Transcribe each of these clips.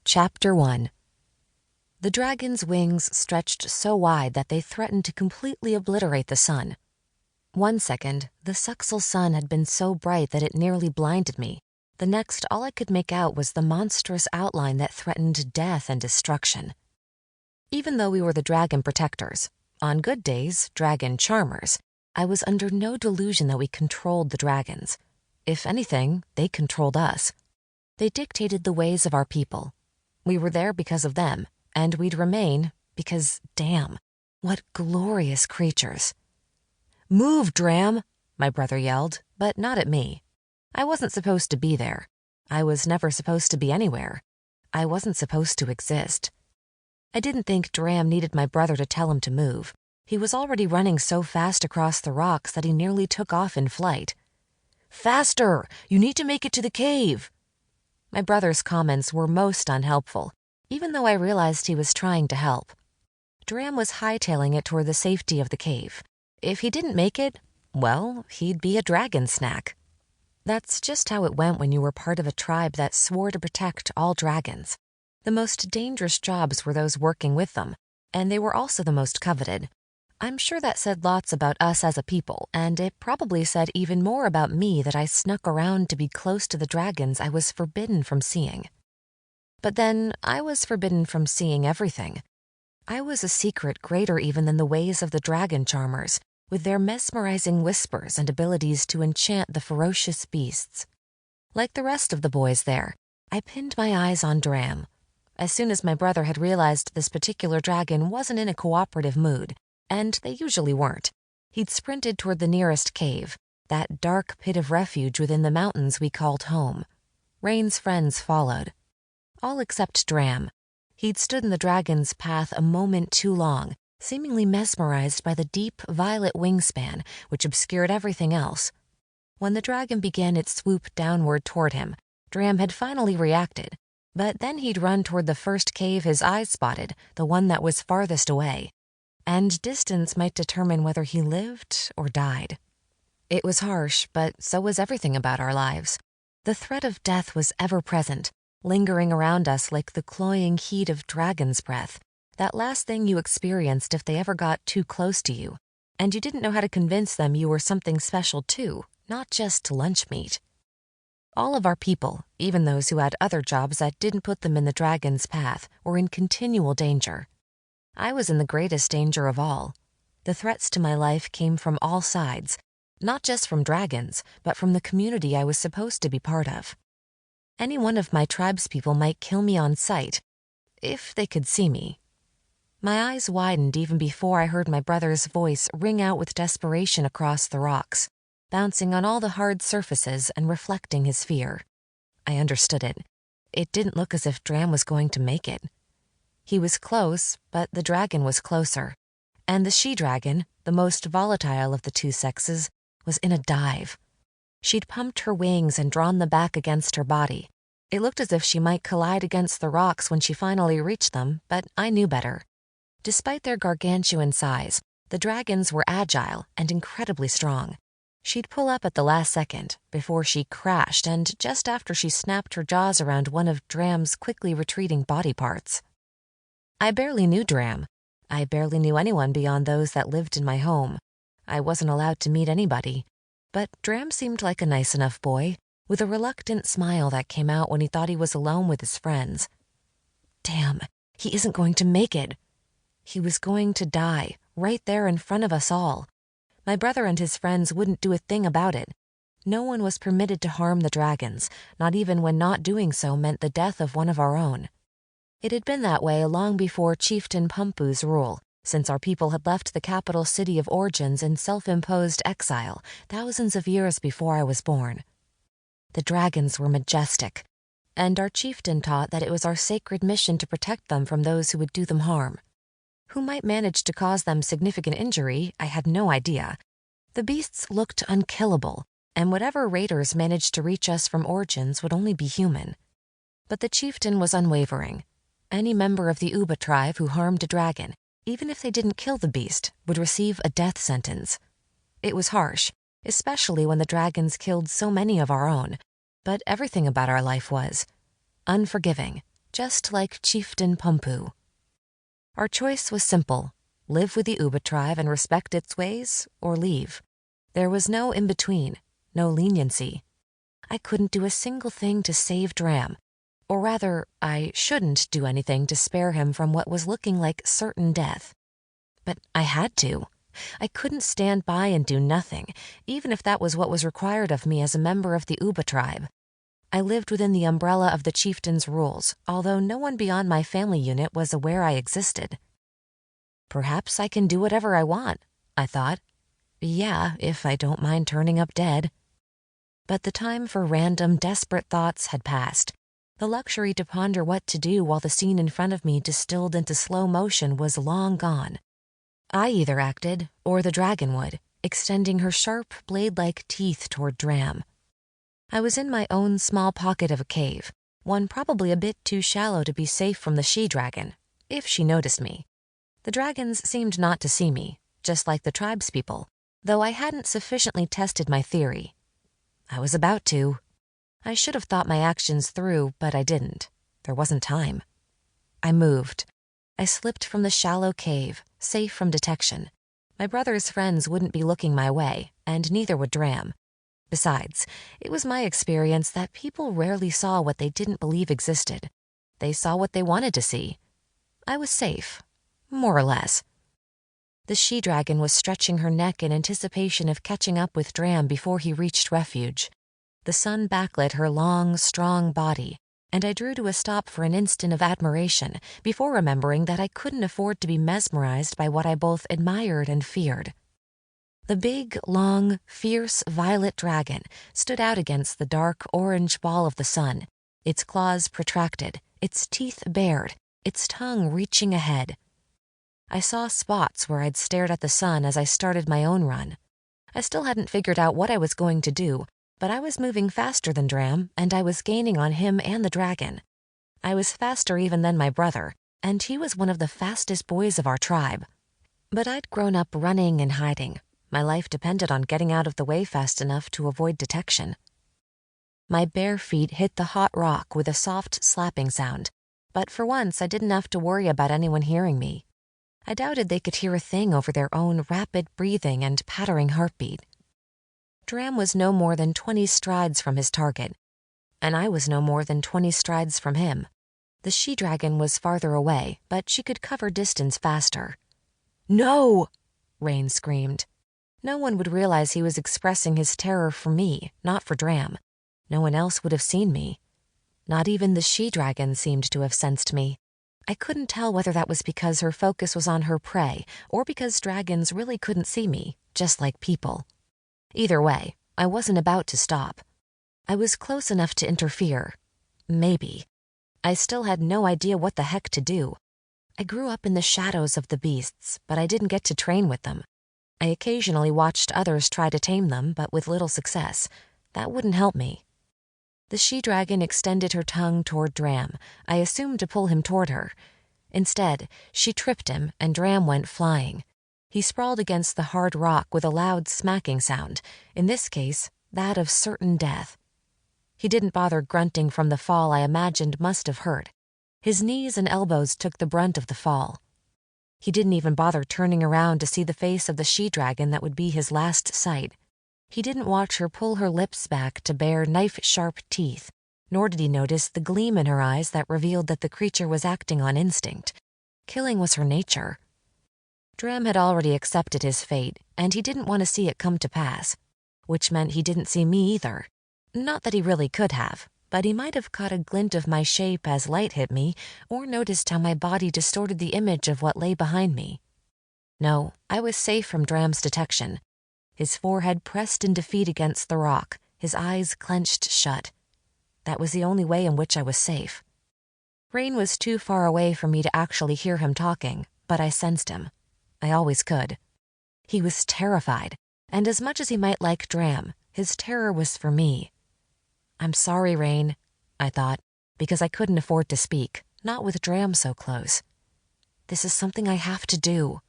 Chapter 1. The dragon's wings stretched so wide that they threatened to completely obliterate the sun. One second, the Suxel sun had been so bright that it nearly blinded me. The next, all I could make out was the monstrous outline that threatened death and destruction. Even though we were the dragon protectors, on good days, dragon charmers, I was under no delusion that we controlled the dragons. If anything, they controlled us. They dictated the ways of our people. We were there because of them, and we'd remain because, damn, what glorious creatures. "Move, Dram!" my brother yelled, but not at me. I wasn't supposed to be there. I was never supposed to be anywhere. I wasn't supposed to exist. I didn't think Dram needed my brother to tell him to move. He was already running so fast across the rocks that he nearly took off in flight. "Faster! You need to make it to the cave!" My brother's comments were most unhelpful, even though I realized he was trying to help. Dram was hightailing it toward the safety of the cave. If he didn't make it, well, he'd be a dragon snack. That's just how it went when you were part of a tribe that swore to protect all dragons. The most dangerous jobs were those working with them, and they were also the most coveted. I'm sure that said lots about us as a people, and it probably said even more about me that I snuck around to be close to the dragons I was forbidden from seeing. But then I was forbidden from seeing everything. I was a secret greater even than the ways of the dragon charmers, with their mesmerizing whispers and abilities to enchant the ferocious beasts. Like the rest of the boys there, I pinned my eyes on Dram. As soon as my brother had realized this particular dragon wasn't in a cooperative mood, and they usually weren't, he'd sprinted toward the nearest cave, that dark pit of refuge within the mountains we called home. Rain's friends followed. All except Dram. He'd stood in the dragon's path a moment too long, seemingly mesmerized by the deep violet wingspan which obscured everything else. When the dragon began its swoop downward toward him, Dram had finally reacted, but then he'd run toward the first cave his eyes spotted, the one that was farthest away. And distance might determine whether he lived or died. It was harsh, but so was everything about our lives. The threat of death was ever present, lingering around us like the cloying heat of dragon's breath, that last thing you experienced if they ever got too close to you, and you didn't know how to convince them you were something special too, not just lunch meat. All of our people, even those who had other jobs that didn't put them in the dragon's path, were in continual danger. I was in the greatest danger of all. The threats to my life came from all sides, not just from dragons, but from the community I was supposed to be part of. Any one of my tribespeople might kill me on sight, if they could see me. My eyes widened even before I heard my brother's voice ring out with desperation across the rocks, bouncing on all the hard surfaces and reflecting his fear. I understood it. It didn't look as if Dram was going to make it. He was close, but the dragon was closer, and the she-dragon, the most volatile of the two sexes, was in a dive. She'd pumped her wings and drawn them back against her body. It looked as if she might collide against the rocks when she finally reached them, but I knew better. Despite their gargantuan size, the dragons were agile and incredibly strong. She'd pull up at the last second, before she crashed and just after she snapped her jaws around one of Dram's quickly retreating body parts. I barely knew Dram. I barely knew anyone beyond those that lived in my home. I wasn't allowed to meet anybody. But Dram seemed like a nice enough boy, with a reluctant smile that came out when he thought he was alone with his friends. Damn, he isn't going to make it. He was going to die, right there in front of us all. My brother and his friends wouldn't do a thing about it. No one was permitted to harm the dragons, not even when not doing so meant the death of one of our own. It had been that way long before Chieftain Pumpu's rule, since our people had left the capital city of Origins in self-imposed exile thousands of years before I was born. The dragons were majestic, and our chieftain taught that it was our sacred mission to protect them from those who would do them harm. Who might manage to cause them significant injury, I had no idea. The beasts looked unkillable, and whatever raiders managed to reach us from Origins would only be human. But the chieftain was unwavering. Any member of the Uba tribe who harmed a dragon, even if they didn't kill the beast, would receive a death sentence. It was harsh, especially when the dragons killed so many of our own, but everything about our life was. Unforgiving, just like Chieftain Pumpu. Our choice was simple: live with the Uba tribe and respect its ways, or leave. There was no in-between, no leniency. I couldn't do a single thing to save Dram, or rather, I shouldn't do anything to spare him from what was looking like certain death. But I had to. I couldn't stand by and do nothing, even if that was what was required of me as a member of the Uba tribe. I lived within the umbrella of the chieftain's rules, although no one beyond my family unit was aware I existed. Perhaps I can do whatever I want, I thought. Yeah, if I don't mind turning up dead. But the time for random, desperate thoughts had passed. The luxury to ponder what to do while the scene in front of me distilled into slow motion was long gone. I either acted, or the dragon would, extending her sharp, blade-like teeth toward Dram. I was in my own small pocket of a cave, one probably a bit too shallow to be safe from the she-dragon, if she noticed me. The dragons seemed not to see me, just like the tribespeople, though I hadn't sufficiently tested my theory. I was about to. I should have thought my actions through, but I didn't. There wasn't time. I moved. I slipped from the shallow cave, safe from detection. My brother's friends wouldn't be looking my way, and neither would Dram. Besides, it was my experience that people rarely saw what they didn't believe existed. They saw what they wanted to see. I was safe, more or less. The she-dragon was stretching her neck in anticipation of catching up with Dram before he reached refuge. The sun backlit her long, strong body, and I drew to a stop for an instant of admiration before remembering that I couldn't afford to be mesmerized by what I both admired and feared. The big, long, fierce violet dragon stood out against the dark orange ball of the sun, its claws protracted, its teeth bared, its tongue reaching ahead. I saw spots where I'd stared at the sun as I started my own run. I still hadn't figured out what I was going to do, but I was moving faster than Dram, and I was gaining on him and the dragon. I was faster even than my brother, and he was one of the fastest boys of our tribe. But I'd grown up running and hiding. My life depended on getting out of the way fast enough to avoid detection. My bare feet hit the hot rock with a soft slapping sound, but for once I didn't have to worry about anyone hearing me. I doubted they could hear a thing over their own rapid breathing and pattering heartbeat. Dram was no more than 20 strides from his target, and I was no more than 20 strides from him. The she-dragon was farther away, but she could cover distance faster. "No!" Rain screamed. No one would realize he was expressing his terror for me, not for Dram. No one else would have seen me. Not even the she-dragon seemed to have sensed me. I couldn't tell whether that was because her focus was on her prey or because dragons really couldn't see me, just like people. Either way, I wasn't about to stop. I was close enough to interfere. Maybe. I still had no idea what the heck to do. I grew up in the shadows of the beasts, but I didn't get to train with them. I occasionally watched others try to tame them, but with little success. That wouldn't help me. The she-dragon extended her tongue toward Dram, I assumed to pull him toward her. Instead, she tripped him, and Dram went flying. He sprawled against the hard rock with a loud smacking sound, in this case, that of certain death. He didn't bother grunting from the fall I imagined must have hurt. His knees and elbows took the brunt of the fall. He didn't even bother turning around to see the face of the she-dragon that would be his last sight. He didn't watch her pull her lips back to bare knife-sharp teeth, nor did he notice the gleam in her eyes that revealed that the creature was acting on instinct. Killing was her nature. Dram had already accepted his fate, and he didn't want to see it come to pass, which meant he didn't see me either. Not that he really could have, but he might have caught a glint of my shape as light hit me, or noticed how my body distorted the image of what lay behind me. No, I was safe from Dram's detection. His forehead pressed in defeat against the rock, his eyes clenched shut. That was the only way in which I was safe. Rain was too far away for me to actually hear him talking, but I sensed him. I always could. He was terrified, and as much as he might like Dram, his terror was for me. "I'm sorry, Rain," I thought, because I couldn't afford to speak, not with Dram so close. "This is something I have to do."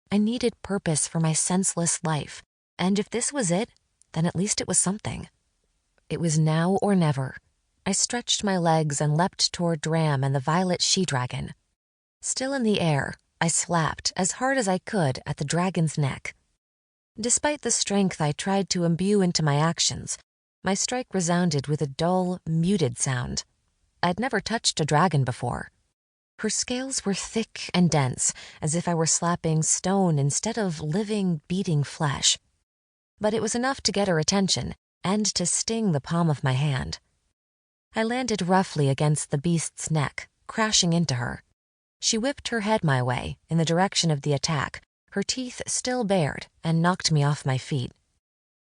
I needed purpose for my senseless life, and if this was it, then at least it was something. It was now or never. I stretched my legs and leapt toward Dram and the violet she-dragon. Still in the air, I slapped as hard as I could at the dragon's neck. Despite the strength I tried to imbue into my actions, my strike resounded with a dull, muted sound. I'd never touched a dragon before. Her scales were thick and dense, as if I were slapping stone instead of living, beating flesh. But it was enough to get her attention and to sting the palm of my hand. I landed roughly against the beast's neck, crashing into her. She whipped her head my way, in the direction of the attack, her teeth still bared, and knocked me off my feet.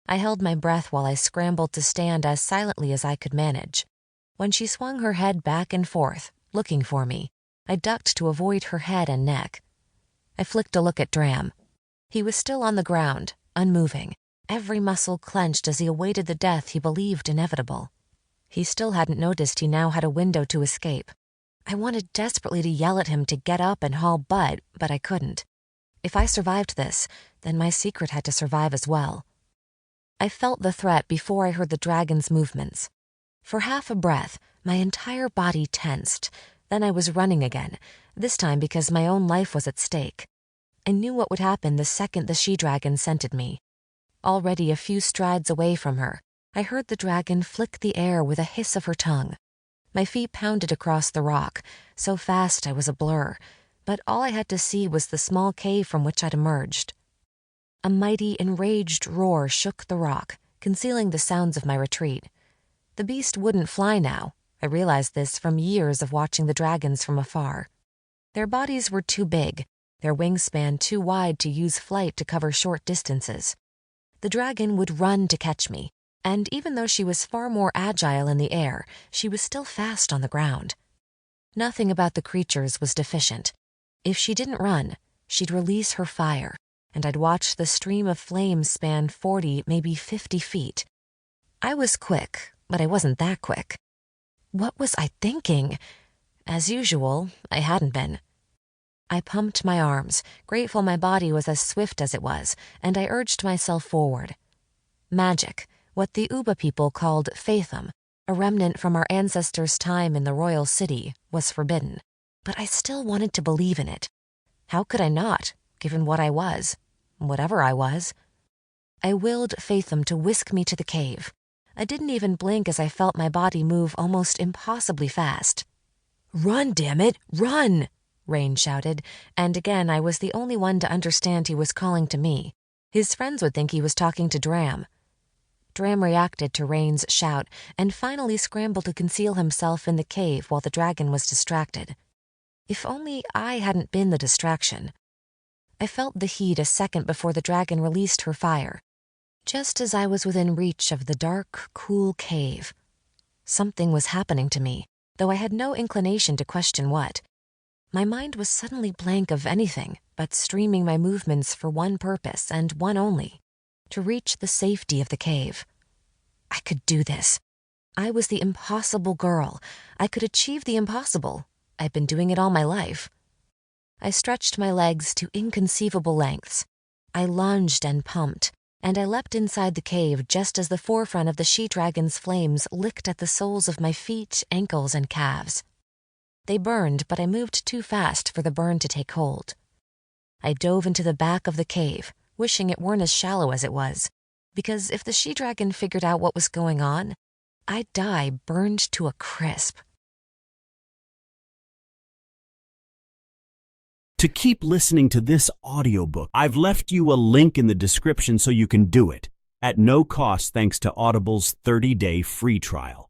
I held my breath while I scrambled to stand as silently as I could manage. When she swung her head back and forth, looking for me, I ducked to avoid her head and neck. I flicked a look at Dram. He was still on the ground, unmoving, every muscle clenched as he awaited the death he believed inevitable. He still hadn't noticed he now had a window to escape. I wanted desperately to yell at him to get up and haul butt, but I couldn't. If I survived this, then my secret had to survive as well. I felt the threat before I heard the dragon's movements. For half a breath, my entire body tensed. Then I was running again, this time because my own life was at stake. I knew what would happen the second the she-dragon scented me. Already a few strides away from her, I heard the dragon flick the air with a hiss of her tongue. My feet pounded across the rock, so fast I was a blur, but all I had to see was the small cave from which I'd emerged. A mighty, enraged roar shook the rock, concealing the sounds of my retreat. The beast wouldn't fly now. I realized this from years of watching the dragons from afar. Their bodies were too big, their wingspan too wide to use flight to cover short distances. The dragon would run to catch me, and even though she was far more agile in the air, she was still fast on the ground. Nothing about the creatures was deficient. If she didn't run, she'd release her fire, and I'd watch the stream of flames span 40, maybe 50 feet. I was quick, but I wasn't that quick. What was I thinking? As usual, I hadn't been. I pumped my arms, grateful my body was as swift as it was, and I urged myself forward. Magic, what the Uba people called faithum, a remnant from our ancestors' time in the royal city, was forbidden. But I still wanted to believe in it. How could I not, given what I was, whatever I was? I willed faithum to whisk me to the cave. I didn't even blink as I felt my body move almost impossibly fast. "Run, damn it, run!" Rain shouted, and again I was the only one to understand he was calling to me. His friends would think he was talking to Dram. Dram reacted to Rain's shout and finally scrambled to conceal himself in the cave while the dragon was distracted. If only I hadn't been the distraction. I felt the heat a second before the dragon released her fire, just as I was within reach of the dark, cool cave. Something was happening to me, though I had no inclination to question what. My mind was suddenly blank of anything but streaming my movements for one purpose and one only: to reach the safety of the cave. I could do this. I was the impossible girl. I could achieve the impossible. I'd been doing it all my life. I stretched my legs to inconceivable lengths. I lunged and pumped, and I leapt inside the cave just as the forefront of the she-dragon's flames licked at the soles of my feet, ankles, and calves. They burned, but I moved too fast for the burn to take hold. I dove into the back of the cave, wishing it weren't as shallow as it was, because if the she-dragon figured out what was going on, I'd die burned to a crisp. To keep listening to this audiobook, I've left you a link in the description so you can do it, at no cost thanks to Audible's 30-day free trial.